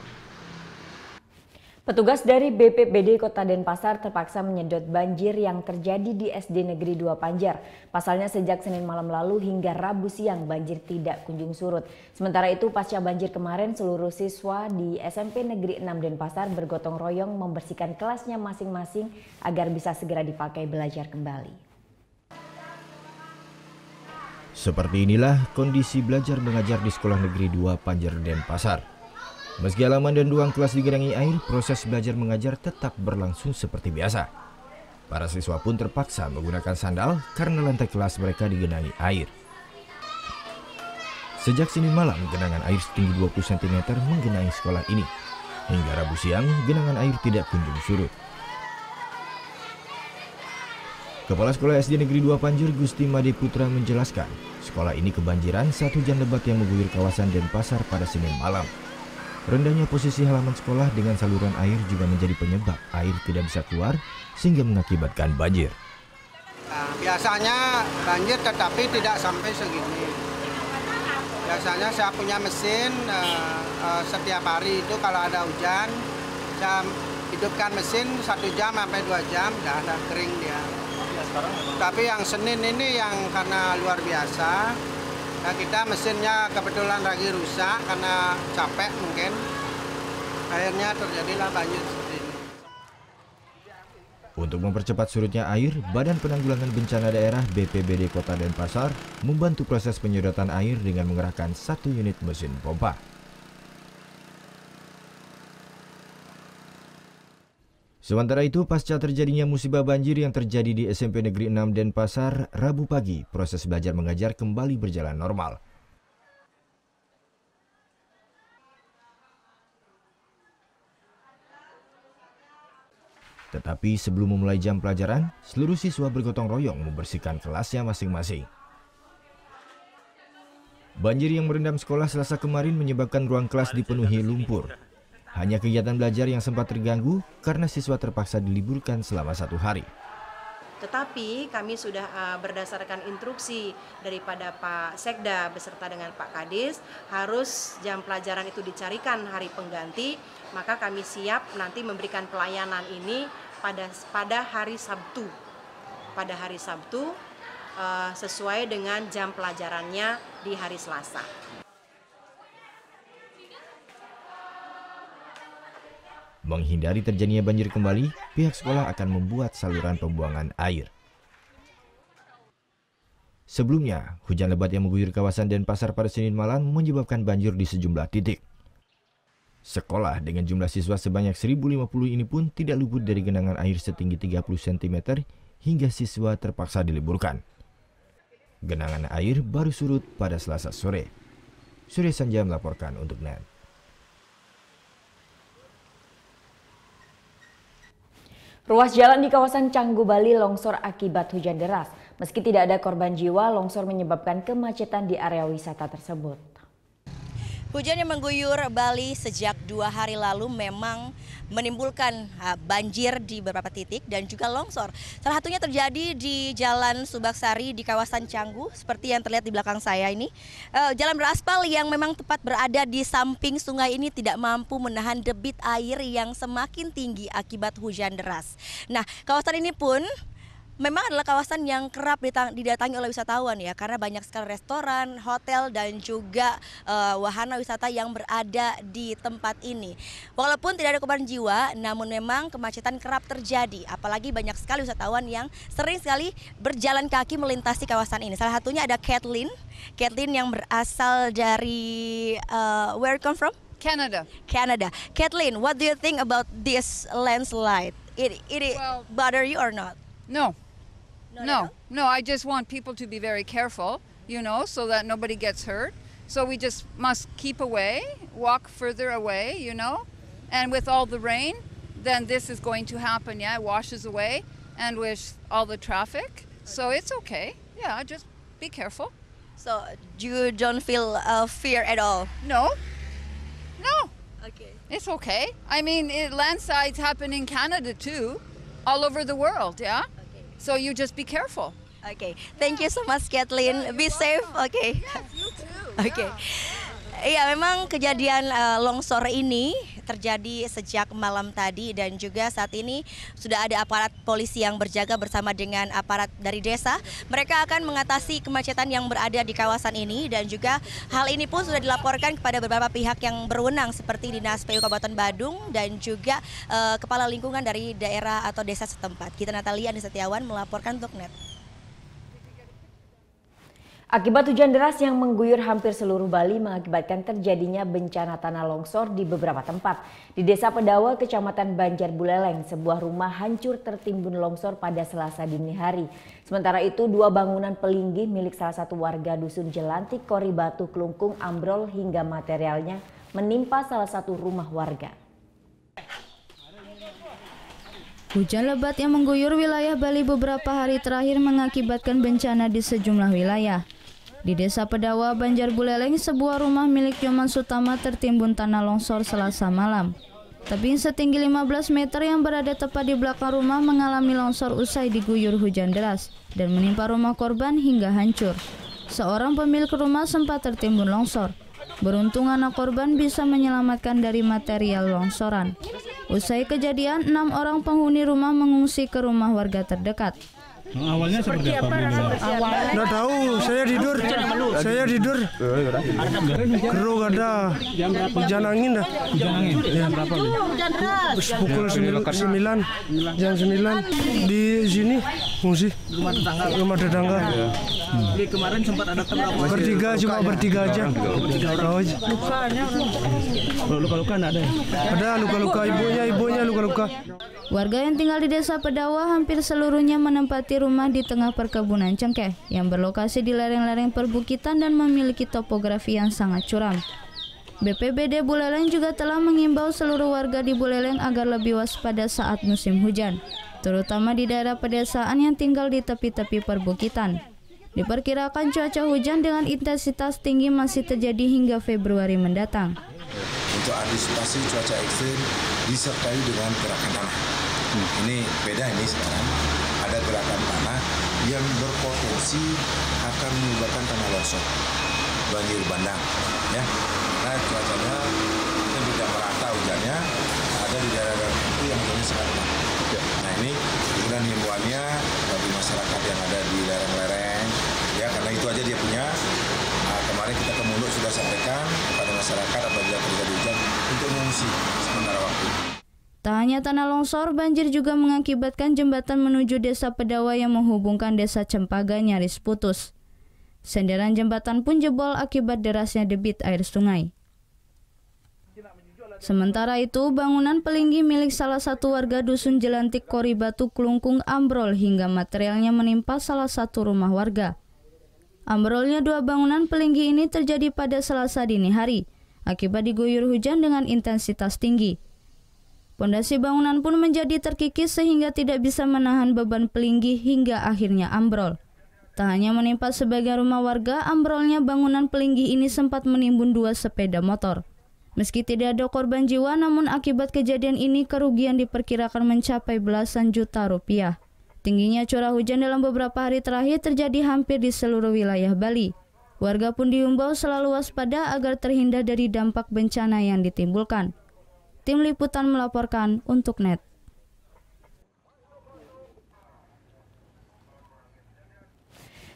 Petugas dari BPBD Kota Denpasar terpaksa menyedot banjir yang terjadi di SD Negeri 2 Panjar. Pasalnya sejak Senin malam lalu hingga Rabu siang banjir tidak kunjung surut. Sementara itu pasca banjir kemarin seluruh siswa di SMP Negeri 6 Denpasar bergotong royong membersihkan kelasnya masing-masing agar bisa segera dipakai belajar kembali. Seperti inilah kondisi belajar mengajar di Sekolah Negeri 2 Panjar Denpasar. Meski halaman dan ruang kelas digenangi air, proses belajar mengajar tetap berlangsung seperti biasa. Para siswa pun terpaksa menggunakan sandal karena lantai kelas mereka digenangi air. Sejak Senin malam, genangan air setinggi 20 cm menggenangi sekolah ini. Hingga Rabu siang, genangan air tidak kunjung surut. Kepala Sekolah SD Negeri 2 Panjar, Gusti Made Putra menjelaskan, sekolah ini kebanjiran 1 hujan lebat yang mengguyur kawasan Denpasar pada Senin malam. Rendahnya posisi halaman sekolah dengan saluran air juga menjadi penyebab air tidak bisa keluar sehingga mengakibatkan banjir. Nah, biasanya banjir tetapi tidak sampai segini. Biasanya saya punya mesin setiap hari itu kalau ada hujan saya hidupkan mesin 1 jam sampai 2 jam udah ada kering dia. Tapi yang Senin ini yang karena luar biasa. Nah, kita mesinnya kebetulan lagi rusak karena capek mungkin. Akhirnya terjadilah banjir seperti ini. Untuk mempercepat surutnya air, Badan Penanggulangan Bencana Daerah BPBD Kota Denpasar membantu proses penyedotan air dengan mengerahkan 1 unit mesin pompa. Sementara itu, pasca terjadinya musibah banjir yang terjadi di SMP Negeri 6 Denpasar, Rabu pagi, proses belajar mengajar kembali berjalan normal. Tetapi sebelum memulai jam pelajaran, seluruh siswa bergotong royong membersihkan kelasnya masing-masing. Banjir yang merendam sekolah Selasa kemarin menyebabkan ruang kelas dipenuhi lumpur. Hanya kegiatan belajar yang sempat terganggu karena siswa terpaksa diliburkan selama 1 hari. Tetapi kami sudah berdasarkan instruksi daripada Pak Sekda beserta dengan Pak Kadis, harus jam pelajaran itu dicarikan hari pengganti, maka kami siap nanti memberikan pelayanan ini pada hari Sabtu. Pada hari Sabtu sesuai dengan jam pelajarannya di hari Selasa. Menghindari terjadinya banjir kembali, pihak sekolah akan membuat saluran pembuangan air. Sebelumnya, hujan lebat yang mengguyur kawasan Denpasar pada Senin malam menyebabkan banjir di sejumlah titik. Sekolah dengan jumlah siswa sebanyak 1.050 ini pun tidak luput dari genangan air setinggi 30 cm hingga siswa terpaksa diliburkan. Genangan air baru surut pada Selasa sore. Surya Sanja melaporkan untuk NET. Ruas jalan di kawasan Canggu, Bali longsor akibat hujan deras. Meski tidak ada korban jiwa, longsor menyebabkan kemacetan di area wisata tersebut. Hujan yang mengguyur Bali sejak 2 hari lalu memang menimbulkan banjir di beberapa titik dan juga longsor. Salah satunya terjadi di Jalan Subaksari di kawasan Canggu, seperti yang terlihat di belakang saya ini. Jalan beraspal yang memang tepat berada di samping sungai ini tidak mampu menahan debit air yang semakin tinggi akibat hujan deras. Nah, kawasan ini pun memang adalah kawasan yang kerap didatangi oleh wisatawan ya, karena banyak sekali restoran, hotel, dan juga wahana wisata yang berada di tempat ini. Walaupun tidak ada korban jiwa, namun memang kemacetan kerap terjadi, apalagi banyak sekali wisatawan yang sering sekali berjalan kaki melintasi kawasan ini. Salah satunya ada Kathleen yang berasal dari where you come from? Canada. Kathleen, what do you think about this landslide? It well, bother you or not? No, I just want people to be very careful, so that nobody gets hurt. So we just must keep away, walk further away, and with all the rain, then this is going to happen, it washes away, and with all the traffic, so it's okay. Yeah, just be careful. So you don't feel fear at all? No. Okay. It's okay. I mean, landslides happen in Canada too, all over the world, yeah? So you just be careful. Okay, thank you so much, Kathleen. Be safe. Okay. Yes, you too. Okay. Iya, memang kejadian longsor ini terjadi sejak malam tadi dan juga saat ini sudah ada aparat polisi yang berjaga bersama dengan aparat dari desa. Mereka akan mengatasi kemacetan yang berada di kawasan ini dan juga hal ini pun sudah dilaporkan kepada beberapa pihak yang berwenang seperti Dinas PU Kabupaten Badung dan juga kepala lingkungan dari daerah atau desa setempat. Kita Natalia Andi Setiawan melaporkan untuk NET. Akibat hujan deras yang mengguyur hampir seluruh Bali mengakibatkan terjadinya bencana tanah longsor di beberapa tempat. Di Desa Pedawa, Kecamatan Banjar Buleleng, sebuah rumah hancur tertimbun longsor pada Selasa dini hari. Sementara itu, 2 bangunan pelinggih milik salah satu warga Dusun Jelantik, Kori Batu, Klungkung ambrol hingga materialnya menimpa salah satu rumah warga. Hujan lebat yang mengguyur wilayah Bali beberapa hari terakhir mengakibatkan bencana di sejumlah wilayah. Di Desa Pedawa, Banjar Buleleng, sebuah rumah milik Yoman Sutama tertimbun tanah longsor Selasa malam. Tebing setinggi 15 meter yang berada tepat di belakang rumah mengalami longsor usai diguyur hujan deras dan menimpa rumah korban hingga hancur. Seorang pemilik rumah sempat tertimbun longsor. Beruntung anak korban bisa menyelamatkan dari material longsoran. Usai kejadian, 6 orang penghuni rumah mengungsi ke rumah warga terdekat. Awalnya seperti apa? Nggak tahu, saya tidur. Gerung ada, hujan angin dah. Jam berapa? Pukul 9, jam 9 di sini ngungsi. Rumah tetangga. Jadi kemarin sempat ada bertiga aja. Luka-luka nggak ada? Ada luka-luka, ibunya luka-luka. Warga yang tinggal di Desa Pedawa hampir seluruhnya menempati rumah di tengah perkebunan cengkeh yang berlokasi di lereng-lereng perbukitan dan memiliki topografi yang sangat curam. BPBD Buleleng juga telah mengimbau seluruh warga di Buleleng agar lebih waspada saat musim hujan, terutama di daerah pedesaan yang tinggal di tepi-tepi perbukitan. Diperkirakan cuaca hujan dengan intensitas tinggi masih terjadi hingga Februari mendatang. Untuk antisipasi cuaca ekstrim disertai dengan gerakan tanah. Ini beda ini sekarang, ada gerakan tanah berpotensi akan menyebabkan tanah longsor, banjir bandang, ya. Karena cuacanya yang tidak merata hujannya, ada di daerah itu yang hujannya sangat lemah. Nah ini kemudian himbauannya bagi masyarakat yang ada di lereng-lereng, ya karena itu aja dia punya. Kemarin kita ke Muluk sudah sampaikan kepada masyarakat apabila terjadi hujan untuk mengungsi sementara waktu. Tak hanya tanah longsor, banjir juga mengakibatkan jembatan menuju Desa Pedawa yang menghubungkan Desa Cempaka nyaris putus. Senderan jembatan pun jebol akibat derasnya debit air sungai. Sementara itu, bangunan pelinggi milik salah satu warga Dusun Jelantik Koribatu Klungkung ambrol hingga materialnya menimpa salah satu rumah warga. Ambrolnya 2 bangunan pelinggi ini terjadi pada Selasa dini hari, akibat diguyur hujan dengan intensitas tinggi. Pondasi bangunan pun menjadi terkikis sehingga tidak bisa menahan beban pelinggi hingga akhirnya ambrol. Tak hanya menimpa sebagian rumah warga, ambrolnya bangunan pelinggi ini sempat menimbun 2 sepeda motor. Meski tidak ada korban jiwa, namun akibat kejadian ini kerugian diperkirakan mencapai belasan juta rupiah. Tingginya curah hujan dalam beberapa hari terakhir terjadi hampir di seluruh wilayah Bali. Warga pun diimbau selalu waspada agar terhindar dari dampak bencana yang ditimbulkan. Tim Liputan melaporkan untuk NET.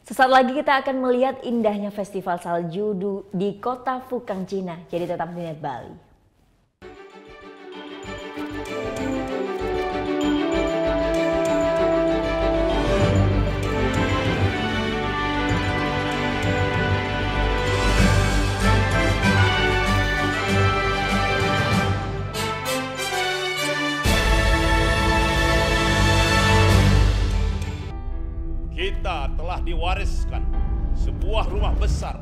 Sesaat lagi kita akan melihat indahnya festival salju di kota Fukang, Cina. Jadi tetap di NET Bali. Kita telah diwariskan sebuah rumah besar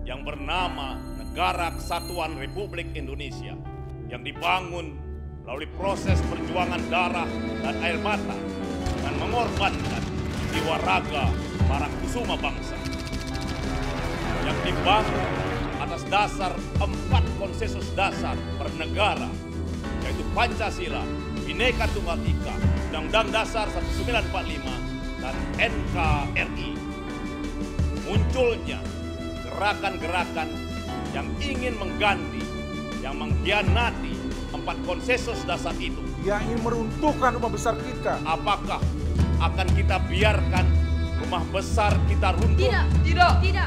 yang bernama Negara Kesatuan Republik Indonesia yang dibangun melalui proses perjuangan darah dan air mata dan mengorbankan jiwa raga para kusuma bangsa yang dibangun atas dasar 4 konsensus dasar bernegara, yaitu Pancasila, Bhinneka Tunggal Ika, Undang-Undang Dasar 1945, dan NKRI. Munculnya gerakan-gerakan yang ingin mengganti, yang mengkhianati 4 konsensus dasar itu. Yang ingin meruntuhkan rumah besar kita. Apakah akan kita biarkan rumah besar kita runtuh? Tidak.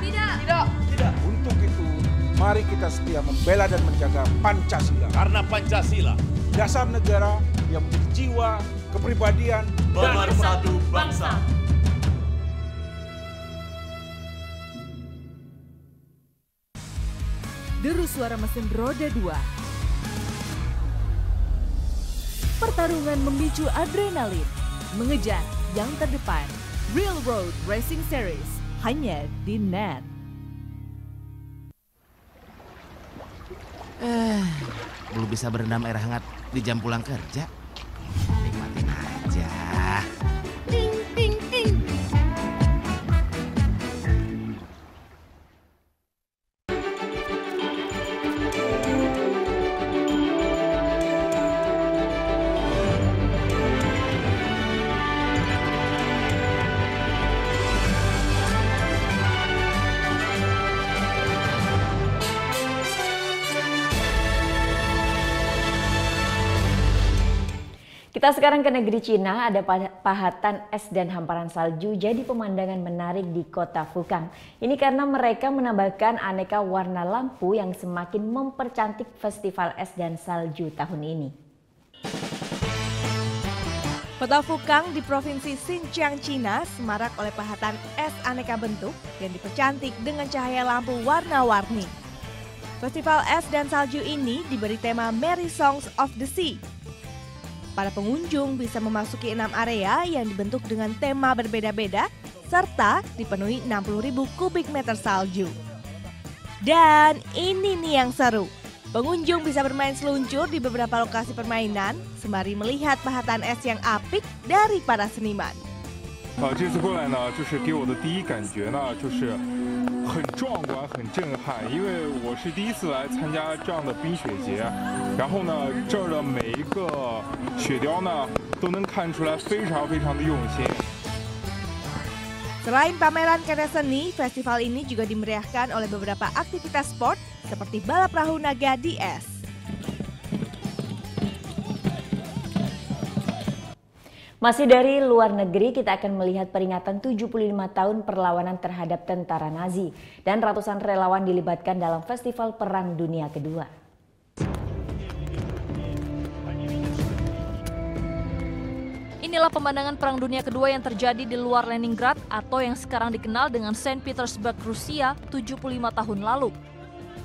Untuk itu, mari kita setia membela dan menjaga Pancasila. Karena Pancasila, dasar negara yang menjadi jiwa, kepribadian, bersatu bangsa. Deru suara mesin roda 2. Pertarungan memicu adrenalin, mengejar yang terdepan. Real Road Racing Series hanya di NET. Belum bisa berendam air hangat di jam pulang kerja. Nikmatin aja. Ting, ting, ting. Kita sekarang ke negeri Cina, ada pahatan es dan hamparan salju jadi pemandangan menarik di kota Fukang. Ini karena mereka menambahkan aneka warna lampu yang semakin mempercantik festival es dan salju tahun ini. Kota Fukang di Provinsi Xinjiang, Cina semarak oleh pahatan es aneka bentuk yang dipercantik dengan cahaya lampu warna-warni. Festival es dan salju ini diberi tema Merry Songs of the Sea. Para pengunjung bisa memasuki 6 area yang dibentuk dengan tema berbeda-beda serta dipenuhi 60.000 kubik meter salju. Dan ini nih yang seru. Pengunjung bisa bermain seluncur di beberapa lokasi permainan sembari melihat pahatan es yang apik dari para seniman. 这次过来呢，就是给我的第一感觉呢，就是很壮观、很震撼，因为我是第一次来参加这样的冰雪节，然后呢，这儿的每一个雪雕呢，都能看出来非常的用心。Selain pameran karya seni, festival ini juga dimeriahkan oleh beberapa aktivitas sport seperti balap perahu naga di es. Masih dari luar negeri, kita akan melihat peringatan 75 tahun perlawanan terhadap tentara Nazi dan ratusan relawan dilibatkan dalam Festival Perang Dunia Kedua. Inilah pemandangan Perang Dunia Kedua yang terjadi di luar Leningrad atau yang sekarang dikenal dengan Saint Petersburg, Rusia 75 tahun lalu.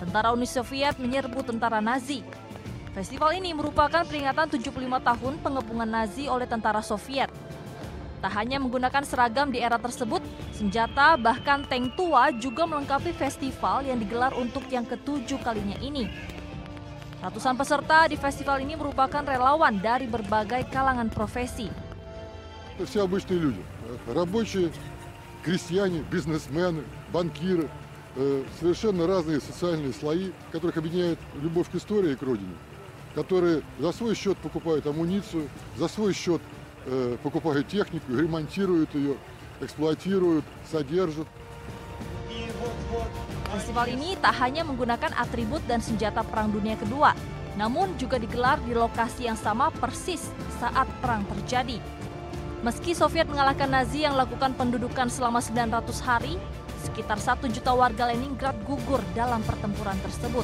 Tentara Uni Soviet menyerbu tentara Nazi. Festival ini merupakan peringatan 75 tahun pengepungan Nazi oleh tentara Soviet. Tak hanya menggunakan seragam di era tersebut, senjata bahkan tank tua juga melengkapi festival yang digelar untuk yang ke-7 kalinya ini. Ratusan peserta di festival ini merupakan relawan dari berbagai kalangan profesi. Все обычные люди, рабочие, крестьяне, бизнесмены, банкиры, совершенно разные социальные слои, которых объединяет любовь к истории и к родине, которые за свой счет покупают амуницию, за свой счет покупают технику, ремонтируют ее, эксплуатируют, содержат. Festival ini tak hanya menggunakan atribut dan senjata Perang Dunia Kedua, namun juga digelar di lokasi yang sama persis saat perang terjadi. Meski Soviet mengalahkan Nazi yang melakukan pendudukan selama 900 hari, sekitar 1 juta warga Leningrad gugur dalam pertempuran tersebut.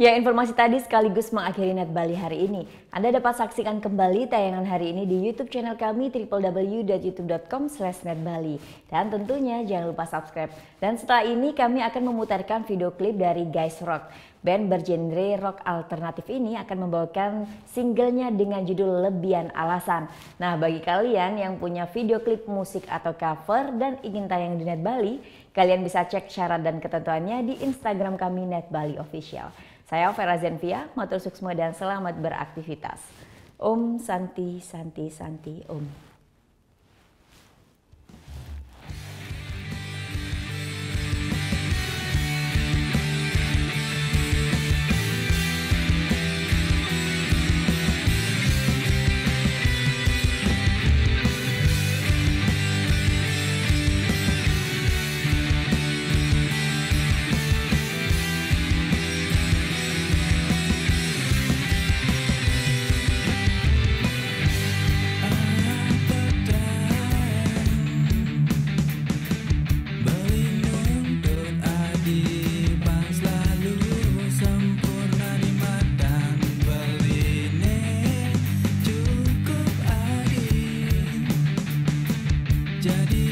Ya, informasi tadi sekaligus mengakhiri Net Bali hari ini. Anda dapat saksikan kembali tayangan hari ini di YouTube channel kami www.youtube.com/netbali. Dan tentunya jangan lupa subscribe. Dan setelah ini kami akan memutarkan video klip dari Guys Rock. Band bergenre rock alternatif ini akan membawakan singlenya dengan judul Lebihan Alasan. Nah, bagi kalian yang punya video klip musik atau cover dan ingin tayang di Net Bali, kalian bisa cek syarat dan ketentuannya di Instagram kami Net Bali Official. Saya Vera Zenvia, matur suksma dan selamat beraktivitas. Om Santi Santi Santi Om. Jadi